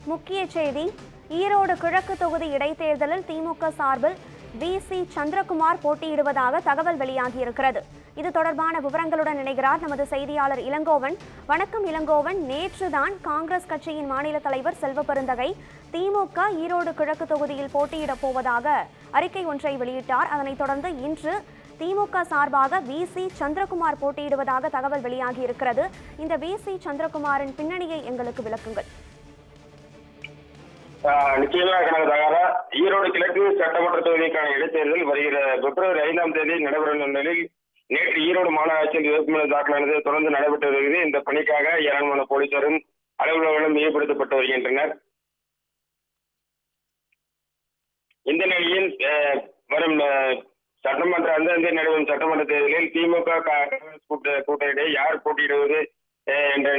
முக்கிய செய்தி. ஈரோடு கிழக்கு தொகுதி இடைத்தேர்தலில் திமுக சார்பில் வி.சி. சந்திரகுமார் போட்டியிடுவதாக தகவல் வெளியாகியிருக்கிறது. இது தொடர்பான விவரங்களுடன் இணைகிறார் நமது செய்தியாளர் இளங்கோவன். வணக்கம் இளங்கோவன். நேற்றுதான் காங்கிரஸ் கட்சியின் மாநில தலைவர் செல்வ பெருந்தகை திமுக ஈரோடு கிழக்கு தொகுதியில் போட்டியிடப் போவதாக அறிக்கை ஒன்றை வெளியிட்டார். அதனைத் தொடர்ந்து இன்று திமுக சார்பாக வி.சி. சந்திரகுமார் போட்டியிடுவதாக தகவல் வெளியாகியிருக்கிறது. இந்த வி.சி. சந்திரகுமாரின் பின்னணியை எங்களுக்கு விளக்குங்கள். நிச்சயமாக கணக்காக ஈரோடு கிழக்கு சட்டமன்ற தொகுதிக்கான இடைத்தேர்தல் வருகிற பிப்ரவரி 5ஆம் தேதி நடைபெறும் நிலையில் நேற்று ஈரோடு மாநகராட்சியில் வேட்புமனு தாக்கலானது தொடர்ந்து நடைபெற்று வருகிறது. இந்த பணிக்காக ஏராளமான போலீசாரும் அலுவலர்களும் ஈடுபடுத்தப்பட்டு வருகின்றனர். இந்த நிலையில் வரும் சட்டமன்ற அந்தந்த நடைபெறும் சட்டமன்ற தேர்தலில் திமுக காங்கிரஸ் கூட்டணியிடையே யார் போட்டியிடுவது என்ற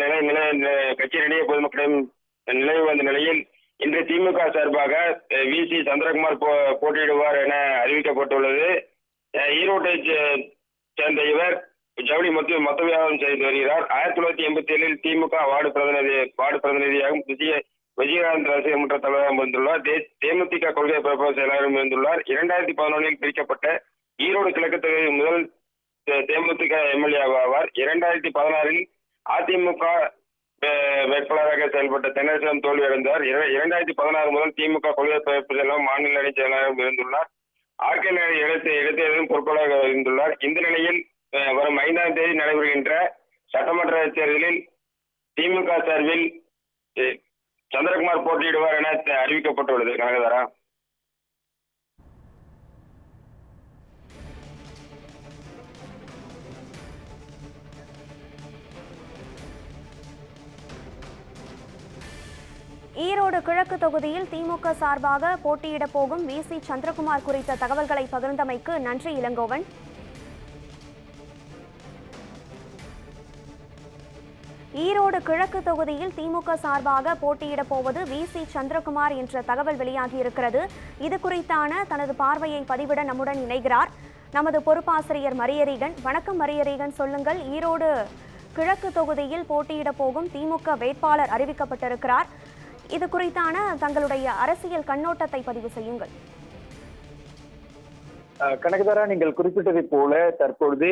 கட்சியினிடையே பொதுமக்களிடம் நிலவு வந்த நிலையில் இன்று திமுக சார்பாக வி.சி. சந்திரகுமார் போட்டியிடுவார் என அறிவிக்கப்பட்டுள்ளது. ஈரோட்டை சேர்ந்த இவர் ஜவுளி மொத்த வியாபாரம் செய்து வருகிறார். 1987 திமுக வார்டு பிரதிநிதியாகவும் விஜயகாந்த் ரசிகர் மன்ற தலைவராக இருந்துள்ளார். தேமுதிக கொள்கை பரப்பு செயலாளரும் இருந்துள்ளார். 2011 பிரிக்கப்பட்ட ஈரோடு கிழக்கு தொகுதி முதல் தேமுதிக எம்எல்ஏ ஆவார். 2016 அதிமுக வேட்பாளராக செயல்பட்ட தென்னரசம் தோல்வியடைந்தார். 2016 முதல் திமுக கொள்கை பரப்பு செல்லும் மாநில அணி செயலாளரும் இருந்துள்ளார். ஆர்கே இடைத்தேர்தலும் பொறுப்பாளராக இருந்துள்ளார். இந்த நிலையில் வரும் 5ஆம் தேதி நடைபெறுகின்ற சட்டமன்ற தேர்தலில் திமுக சார்பில் சந்திரகுமார் போட்டியிடுவார் என அறிவிக்கப்பட்டுள்ளது. கனகதாரா, ஈரோடு கிழக்கு தொகுதியில் திமுக சார்பாக போட்டியிட போகும் வி.சி. சந்திரகுமார் குறித்த தகவல்களை பகிர்ந்தமைக்கு நன்றி இளங்கோவன். ஈரோடு கிழக்கு தொகுதியில் திமுக சார்பாக போட்டியிட போவது வி.சி. சந்திரகுமார் என்ற தகவல் வெளியாகியிருக்கிறது. இது குறித்தான தனது பார்வையை பதிவிட நம்முடன் இணைகிறார் நமது பொறுப்பாசிரியர் மரியரீகன். வணக்கம் மரியரீகன், சொல்லுங்கள். ஈரோடு கிழக்கு தொகுதியில் போட்டியிட போகும் திமுக வேட்பாளர் அறிவிக்கப்பட்டிருக்கிறார். இது குறித்தான தங்களுடைய அரசியல் கண்ணோட்டத்தை பதிவு செய்யுங்கள். கனகதாரா, நீங்கள் குறிப்பிட்டதை போல தற்பொழுது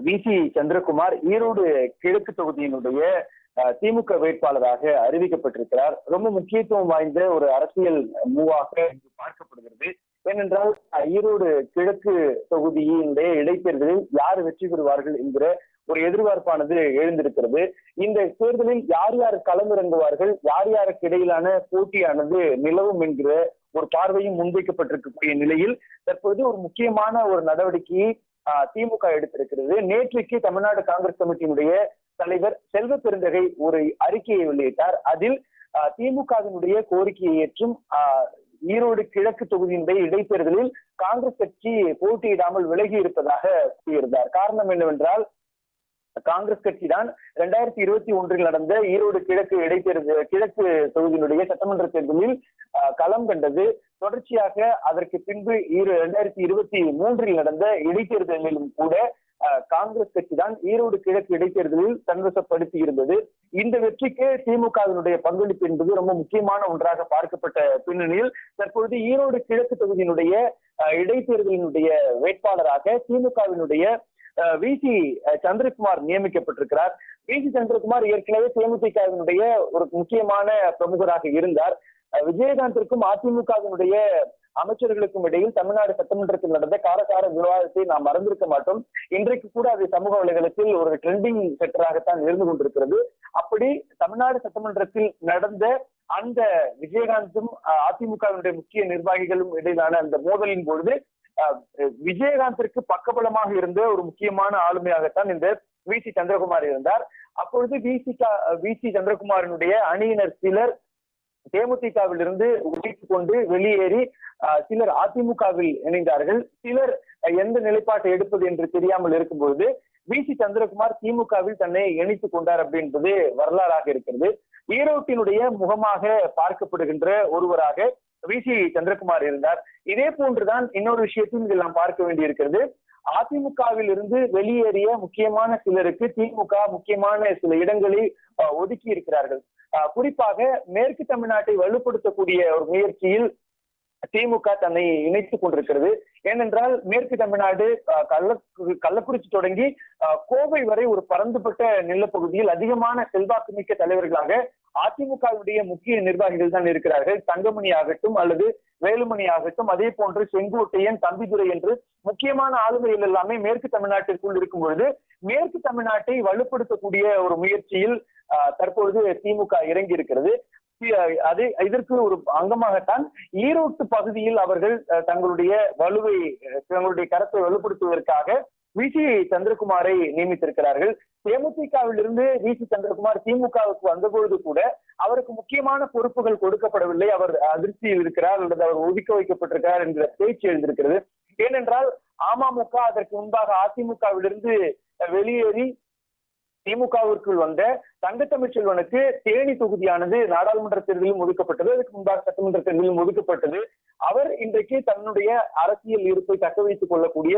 வி.சி. சந்திரகுமார் ஈரோடு கிழக்கு தொகுதியினுடைய திமுக வேட்பாளராக அறிவிக்கப்பட்டிருக்கிறார். ரொம்ப முக்கியத்துவம் வாய்ந்த ஒரு அரசியல் மூவாக பார்க்கப்படுகிறது. ஏனென்றால் ஈரோடு கிழக்கு தொகுதியினுடைய இடைத்தேர்தலில் யார் வெற்றி பெறுவார்கள் என்கிற ஒரு எதிர்பார்ப்பானது எழுந்திருக்கிறது. இந்த தேர்தலில் யார் யார் களமிறங்குவார்கள், யார் யாருக்கு இடையிலான போட்டியானது நிலவும் என்கிற ஒரு பார்வையும் முன்வைக்கப்பட்டிருக்கக்கூடிய நிலையில் தற்போது ஒரு முக்கியமான ஒரு நடவடிக்கையை திமுக எடுத்திருக்கிறது. நேற்றைக்கு தமிழ்நாடு காங்கிரஸ் கமிட்டியினுடைய தலைவர் செல்வ பெருந்தகை ஒரு அறிக்கையை வெளியிட்டார். அதில் திமுகவினுடைய கோரிக்கையை ஏற்றும் ஈரோடு கிழக்கு தொகுதியினுடைய இடைத்தேர்தலில் காங்கிரஸ் கட்சி போட்டியிடாமல் விலகி இருப்பதாக கூறியிருந்தார். காரணம் என்னவென்றால், காங்கிரஸ் கட்சி தான் 2021 நடந்த ஈரோடு கிழக்கு தொகுதியினுடைய சட்டமன்ற தேர்தலில் களம் கண்டது. தொடர்ச்சியாக அதற்கு பின்பு 2023 நடந்த இடைத்தேர்தலிலும் கூட காங்கிரஸ் கட்சி தான் ஈரோடு கிழக்கு இடைத்தேர்தலில் தன்வசப்படுத்தி இருந்தது. இந்த வெற்றிக்கு திமுகவினுடைய பங்களிப்பு என்பது ரொம்ப முக்கியமான ஒன்றாக பார்க்கப்பட்ட பின்னணியில் தற்பொழுது ஈரோடு கிழக்கு தொகுதியினுடைய இடைத்தேர்தலினுடைய வேட்பாளராக திமுகவினுடைய வி.சி. சந்திரகுமார் நியமிக்கப்பட்டிருக்கிறார். வி.சி. சந்திரகுமார் ஏற்கனவே தேமுதிகவினுடைய ஒரு முக்கியமான பிரமுகராக இருந்தார். விஜயகாந்திற்கும் அதிமுகவினுடைய அமைச்சர்களுக்கும் இடையில் தமிழ்நாடு சட்டமன்றத்தில் நடந்த காரசார விவாதத்தை நாம் மறந்திருக்க மாட்டோம். இன்றைக்கு கூட அது சமூக வலைதளத்தில் ஒரு ட்ரெண்டிங் செக்டராகத்தான் இருந்து கொண்டிருக்கிறது. அப்படி தமிழ்நாடு சட்டமன்றத்தில் நடந்த அந்த விஜயகாந்தும் அதிமுகவினுடைய முக்கிய நிர்வாகிகளும் இடையிலான அந்த மோதலின் பொழுது விஜயகாந்திற்கு பக்கபலமாக இருந்த ஒரு முக்கியமான ஆளுமையாகத்தான் இந்த வி.சி. சந்திரகுமார் இருந்தார். அப்பொழுது வி.சி. சந்திரகுமாரினுடைய அணியினர் சிலர் தேமுதிகவில் இருந்து உடைத்துக் கொண்டு வெளியேறி சிலர் அதிமுகவில் இணைந்தார்கள். சிலர் எந்த நிலைப்பாட்டை எடுப்பது என்று தெரியாமல் இருக்கும்போது வி.சி. சந்திரகுமார் திமுகவில் தன்னை இணைத்துக் கொண்டார் அப்படின்றது வரலாறாக இருக்கிறது. ஈரோட்டினுடைய முகமாக பார்க்கப்படுகின்ற ஒருவராக வி.சி. சந்திரகுமார் இருந்தார். இதே போன்றுதான் இன்னொரு விஷயத்தையும் இதில் நாம் பார்க்க வேண்டியிருக்கிறது. அதிமுகவில் இருந்து வெளியேறிய முக்கியமான சிலருக்கு திமுக முக்கியமான சில இடங்களை ஒதுக்கி இருக்கிறார்கள். குறிப்பாக மேற்கு தமிழ்நாட்டை வலுப்படுத்தக்கூடிய ஒரு முயற்சியில் திமுக தன்னை இணைத்துக் கொண்டிருக்கிறது. ஏனென்றால் மேற்கு தமிழ்நாடு கள்ளக்குறிச்சி தொடங்கி கோவை வரை ஒரு பரந்துபட்ட நிலப்பகுதியில் அதிகமான செல்வாக்கு மிக்க தலைவர்களாக அதிமுகவுடைய முக்கிய நிர்வாகிகள் தான் இருக்கிறார்கள். தங்கமணி ஆகட்டும் அல்லது வேலுமணி ஆகட்டும், அதே போன்று செங்கோட்டையன், தம்பிதுரை என்று முக்கியமான ஆளுமைகள் எல்லாமே மேற்கு தமிழ்நாட்டிற்குள் இருக்கும் பொழுது மேற்கு தமிழ்நாட்டை வலுப்படுத்தக்கூடிய ஒரு முயற்சியில் தற்பொழுது திமுக இறங்கி இருக்கிறது. இதற்கு ஒரு அங்கமாகத்தான் ஈரோட்டு பகுதியில் அவர்கள் தங்களுடைய கரத்தை வலுப்படுத்துவதற்காக வி.சி. சந்திரகுமாரை நியமித்திருக்கிறார்கள். தேமுதிகவில் இருந்து வி.சி. சந்திரகுமார் திமுகவுக்கு வந்தபொழுது கூட அவருக்கு முக்கியமான பொறுப்புகள் கொடுக்கப்படவில்லை. அவர் அதிர்ச்சியில் இருக்கிறார் அல்லது அவர் ஒதுக்க வைக்கப்பட்டிருக்கிறார் என்கிற பேச்சு எழுந்திருக்கிறது. ஏனென்றால் அமமுக அதற்கு முன்பாக அதிமுகவிலிருந்து வெளியேறி திமுகவிற்குள் வந்த தங்கத்தமிழ்ச்செல்வனுக்கு தேனி தொகுதியானது நாடாளுமன்ற தேர்தலிலும் ஒதுக்கப்பட்டது. அதுக்கு முன்பாக சட்டமன்ற தேர்தலிலும் ஒதுக்கப்பட்டது. அவர் இன்றைக்கு தன்னுடைய அரசியல் இருப்பை தக்க வைத்துக் கொள்ளக்கூடிய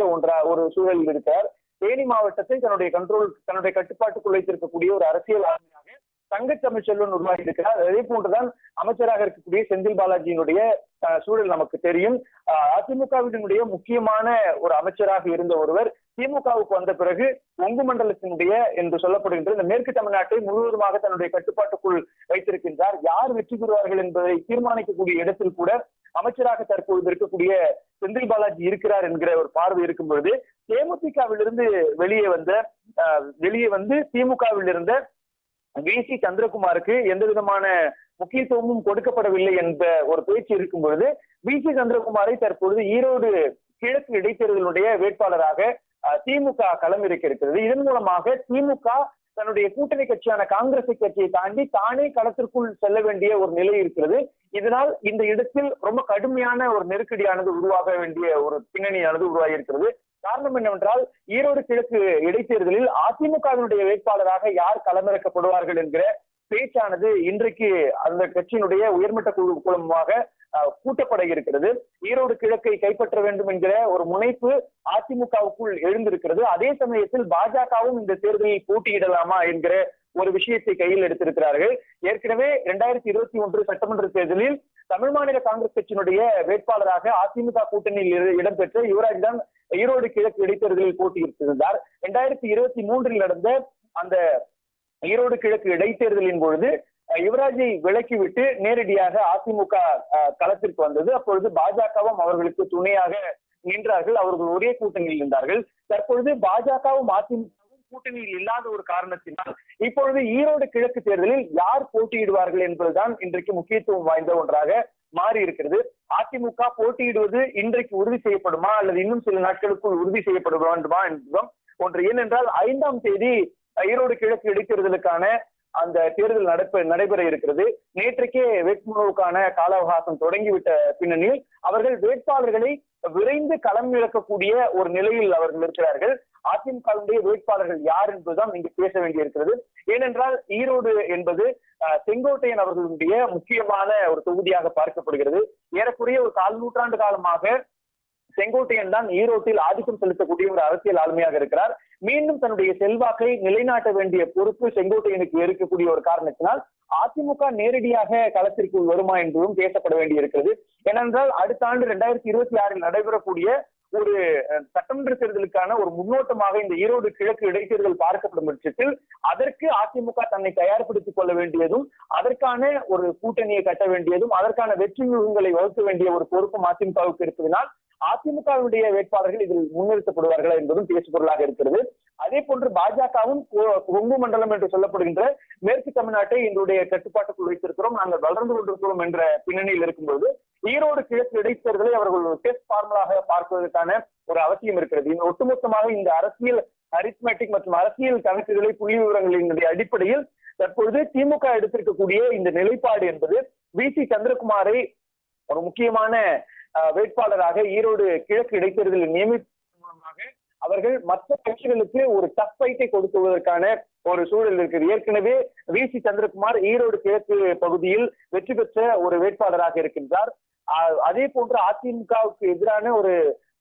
ஒரு சூழலில் இருக்கிறார். தேனி மாவட்டத்தை தன்னுடைய கட்டுப்பாட்டுக்குள் வைத்திருக்கக்கூடிய ஒரு அரசியல் ஆளுமையாக தங்கத்தமிழ்ச்செல்வன் உருவாகி இருக்கிறார். அதே போன்றுதான் அமைச்சராக இருக்கக்கூடிய செந்தில் பாலாஜியினுடைய சூழல் நமக்கு தெரியும். அதிமுகவினுடைய முக்கியமான ஒரு அமைச்சராக இருந்த ஒருவர் திமுகவுக்கு வந்த பிறகு கொங்கு மண்டலத்தினுடைய என்று சொல்லப்படுகின்ற இந்த மேற்கு தமிழ்நாட்டை முழுவதுமாக தன்னுடைய கட்டுப்பாட்டுக்குள் வைத்திருக்கின்றார். யார் வெற்றி பெறுவார்கள் என்பதை தீர்மானிக்கக்கூடிய இடத்தில் கூட அமைச்சராக தற்பொழுது இருக்கக்கூடிய செந்தில் பாலாஜி இருக்கிறார் என்கிற ஒரு பார்வை இருக்கும் பொழுது தேமுதிகவிலிருந்து வெளியே வந்து திமுகவில் இருந்த வி.சி. சந்திரகுமாருக்கு எந்த விதமான முக்கியத்துவமும் கொடுக்கப்படவில்லை என்ற ஒரு பேச்சு இருக்கும் பொழுது வி.சி. சந்திரகுமாரை தற்பொழுது ஈரோடு கிழக்கு இடைத்தேர்தலுடைய வேட்பாளராக திமுக களமிறக்க இருக்கிறது. இதன் மூலமாக திமுக தன்னுடைய கூட்டணி கட்சியான காங்கிரஸ் கட்சியை தாண்டி தானே களத்திற்குள் செல்ல வேண்டிய ஒரு நிலை இருக்கிறது. இதனால் இந்த இடத்தில் ரொம்ப கடுமையான ஒரு நெருக்கடியானது உருவாக வேண்டிய ஒரு பின்னணியானது உருவாகி இருக்கிறது. காரணம் என்னவென்றால் ஈரோடு கிழக்கு இடைத்தேர்தலில் அதிமுகவினுடைய வேட்பாளராக யார் களமிறக்கப்படுவார்கள் என்கிற பேச்சானது இன்றைக்கு அந்த கட்சியினுடைய உயர்மட்ட குழுமமாக கூட்டப்பட இருக்கிறது. ஈரோடு கிழக்கை கைப்பற்ற வேண்டும் என்கிற ஒரு முனைப்பு அதிமுகவுக்குள் எழுந்திருக்கிறது. அதே சமயத்தில் பாஜகவும் இந்த தேர்தலில் போட்டியிடலாமா என்கிற ஒரு விஷயத்தை கையில் எடுத்திருக்கிறார்கள். ஏற்கனவே 2021 சட்டமன்ற தேர்தலில் தமிழ் மாநில காங்கிரஸ் கட்சியினுடைய வேட்பாளராக அதிமுக கூட்டணியில் இடம்பெற்ற யுவராஜ் தான் ஈரோடு கிழக்கு இடைத்தேர்தலில் போட்டியிட்டிருந்தார். 2023 நடந்த அந்த ஈரோடு கிழக்கு இடைத்தேர்தலின் பொழுது யுவராஜை விலக்கிவிட்டு நேரடியாக அதிமுக களத்திற்கு வந்தது. அப்பொழுது பாஜகவும் அவர்களுக்கு துணையாக நின்றார்கள். அவர்கள் ஒரே கூட்டணியில் இருந்தார்கள். தற்பொழுது பாஜகவும் அதிமுகவும் கூட்டணியில் இல்லாத ஒரு காரணத்தினால் இப்பொழுது ஈரோடு கிழக்கு தேர்தலில் யார் போட்டியிடுவார்கள் என்பதுதான் இன்றைக்கு முக்கியத்துவம் வாய்ந்த ஒன்றாக மாறி இருக்கிறது. அதிமுக போட்டியிடுவது இன்றைக்கு உறுதி செய்யப்படுமா அல்லது இன்னும் சில நாட்களுக்குள் உறுதி செய்யப்பட வேண்டுமா என்பதும் ஒன்று. ஏனென்றால் 5ஆம் தேதி ஈரோடு கிழக்கு இடைத்தேர்தலுக்கான அந்த தேர்தல் நடைபெற இருக்கிறது. நேற்றைக்கே வேட்புமனுவுக்கான கால அவகாசம் தொடங்கிவிட்ட பின்னணியில் அவர்கள் வேட்பாளர்களை விரைந்து களம் இழக்கக்கூடிய ஒரு நிலையில் அவர்கள் இருக்கிறார்கள். அதிமுகவுடைய வேட்பாளர்கள் யார் என்பதுதான் இங்கு பேச வேண்டியிருக்கிறது. ஏனென்றால் ஈரோடு என்பது செங்கோட்டையன் அவர்களுடைய முக்கியமான ஒரு தொகுதியாக பார்க்கப்படுகிறது. ஏறக்குறைய ஒரு 1/4 நூற்றாண்டு காலமாக செங்கோட்டையன் தான் ஈரோட்டில் ஆதிக்கம் செலுத்தக்கூடிய ஒரு அரசியல் ஆளுமையாக இருக்கிறார். மீண்டும் தன்னுடைய செல்வாக்கை நிலைநாட்ட வேண்டிய பொறுப்பு செங்கோட்டையனுக்கு இருக்கக்கூடிய ஒரு காரணத்தினால் அதிமுக நேரடியாக களத்திற்குள் வருமா என்பதும் பேசப்பட வேண்டியிருக்கிறது. ஏனென்றால் அடுத்த ஆண்டு 2026 நடைபெறக்கூடிய ஒரு சட்டமன்ற தேர்தலுக்கான ஒரு முன்னோட்டமாக இந்த ஈரோடு கிழக்கு இடைத்தேர்தல் பார்க்கப்படும் பட்சத்தில் அதற்கு அதிமுக தன்னை தயார்படுத்திக் கொள்ள வேண்டியதும் அதற்கான ஒரு கூட்டணியை கட்ட வேண்டியதும் அதற்கான வெற்றி வியூகங்களை வகுக்க வேண்டிய ஒரு பொறுப்பும் அதிமுகவுக்கு இருப்பதனால் அதிமுகவுடைய வேட்பாளர்கள் இதில் முன்னிறுத்தப்படுவார்களா என்பதும் பேசுபொருளாக இருக்கிறது. அதே போன்று பாஜகவும் கொங்கு மண்டலம் என்று சொல்லப்படுகின்ற மேற்கு தமிழ்நாட்டை எங்களுடைய கட்டுப்பாட்டுக்குள் வைத்திருக்கிறோம், நாங்கள் வளர்ந்து கொண்டிருக்கிறோம் என்ற பின்னணியில் இருக்கும்போது ஈரோடு கிழக்கு இடைத்தேர்தலை அவர்கள் ஒரு டெஸ்ட் ஃபார்முலாக பார்ப்பதற்கான ஒரு அவசியம் இருக்கிறது. ஒட்டுமொத்தமாக இந்த அரசியல் அரித்மெட்டிக் மற்றும் அரசியல் கணக்குகளை புள்ளி விவரங்களினுடைய அடிப்படையில் தற்பொழுது திமுக எடுத்திருக்கக்கூடிய இந்த நிலைப்பாடு என்பது வி.சி. சந்திரகுமாரை ஒரு முக்கியமான வேட்பாளராக ஈரோடு கிழக்கு இடைத்தேர்தலில் நியமிப்பதன் மூலமாக அவர்கள் மற்ற கட்சிகளுக்கு ஒரு டஃப் ஃபைட்டை கொடுக்குவதற்கான ஒரு சூழல் இருக்குது. ஏற்கனவே வி.சி. சந்திரகுமார் ஈரோடு கிழக்கு பகுதியில் வெற்றி பெற்ற ஒரு வேட்பாளராக இருக்கின்றார். அதே போன்று அதிமுகவுக்கு எதிரான ஒரு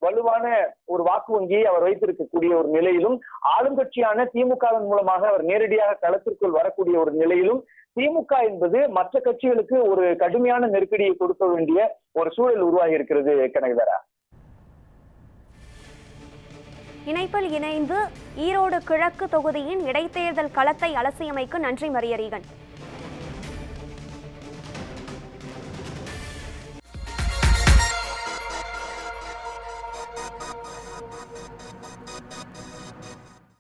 வலுவான ஒரு வாக்கு வங்கியை அவர் வைத்திருக்கக்கூடிய ஒரு நிலையிலும், ஆளுங்கட்சியான திமுகவின் மூலமாக அவர் நேரடியாக களத்திற்குள் வரக்கூடிய ஒரு நிலையிலும், திமுக என்பது மற்ற கட்சிகளுக்கு ஒரு கடுமையான நெருக்கடியை கொடுக்க வேண்டிய ஒரு சூழல் உருவாகி இருக்கிறது. கனகதரா, இணைப்பில் இணைந்து ஈரோடு கிழக்கு தொகுதியின் இடைத்தேர்தல் களத்தை அலசியமைக்கு நன்றி மரியரீகன்.